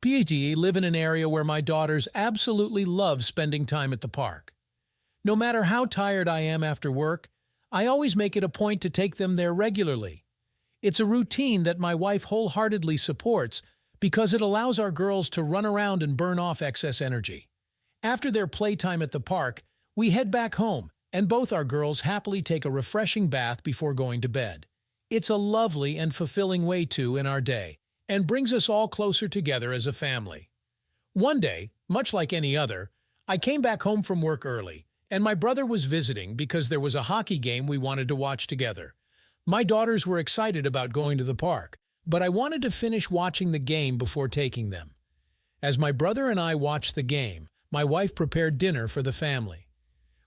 PhD live in an area where my daughters absolutely love spending time at the park. No matter how tired I am after work, I always make it a point to take them there regularly. It's a routine that my wife wholeheartedly supports because it allows our girls to run around and burn off excess energy. After their playtime at the park, we head back home, and both our girls happily take a refreshing bath before going to bed. It's a lovely and fulfilling way to in our day, and brings us all closer together as a family. One day, much like any other, I came back home from work early, and my brother was visiting because there was a hockey game we wanted to watch together. My daughters were excited about going to the park, but I wanted to finish watching the game before taking them. As my brother and I watched the game, my wife prepared dinner for the family.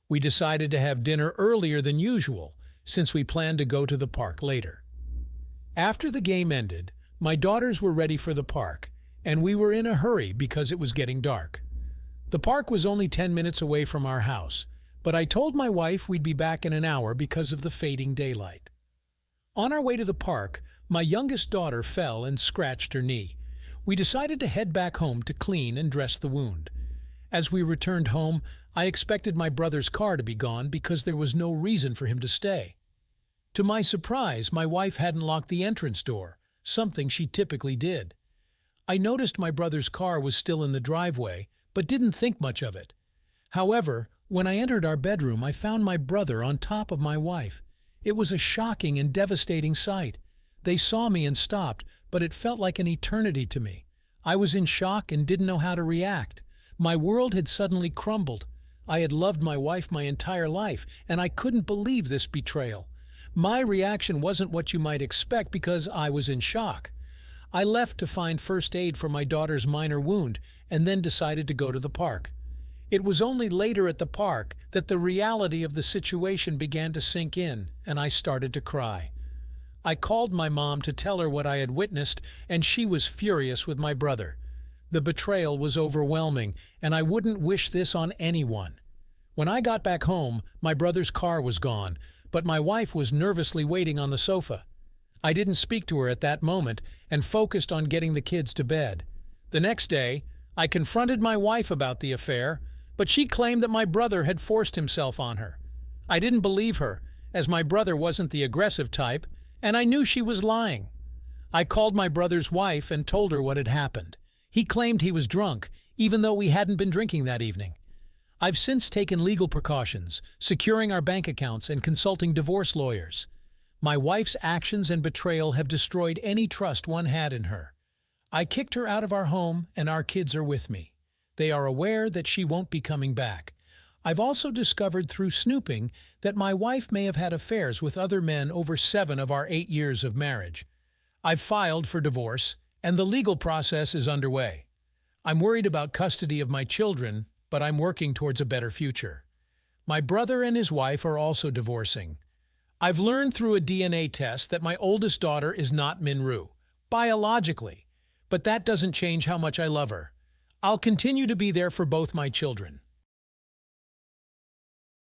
We decided to have dinner earlier than usual, since we planned to go to the park later. After the game ended, my daughters were ready for the park, and we were in a hurry because it was getting dark. The park was only 10 minutes away from our house, but I told my wife we'd be back in an hour because of the fading daylight. On our way to the park, my youngest daughter fell and scratched her knee. We decided to head back home to clean and dress the wound. As we returned home, I expected my brother's car to be gone because there was no reason for him to stay. To my surprise, my wife hadn't locked the entrance door, something she typically did. I noticed my brother's car was still in the driveway, but didn't think much of it. However, when I entered our bedroom, I found my brother on top of my wife. It was a shocking and devastating sight. They saw me and stopped, but it felt like an eternity to me. I was in shock and didn't know how to react. My world had suddenly crumbled. I had loved my wife my entire life, and I couldn't believe this betrayal. My reaction wasn't what you might expect because I was in shock. I left to find first aid for my daughter's minor wound and then decided to go to the park. It was only later at the park that the reality of the situation began to sink in, and I started to cry. I called my mom to tell her what I had witnessed, and she was furious with my brother. The betrayal was overwhelming, and I wouldn't wish this on anyone. When I got back home, my brother's car was gone, but my wife was nervously waiting on the sofa. I didn't speak to her at that moment and focused on getting the kids to bed. The next day, I confronted my wife about the affair, but she claimed that my brother had forced himself on her. I didn't believe her, as my brother wasn't the aggressive type, and I knew she was lying. I called my brother's wife and told her what had happened. He claimed he was drunk, even though we hadn't been drinking that evening. I've since taken legal precautions, securing our bank accounts and consulting divorce lawyers. My wife's actions and betrayal have destroyed any trust one had in her. I kicked her out of our home, and our kids are with me. They are aware that she won't be coming back. I've also discovered through snooping that my wife may have had affairs with other men over 7 of our 8 years of marriage. I've filed for divorce, and the legal process is underway. I'm worried about custody of my children, but I'm working towards a better future. My brother and his wife are also divorcing. I've learned through a DNA test that my oldest daughter is not Minru, biologically, but that doesn't change how much I love her. I'll continue to be there for both my children.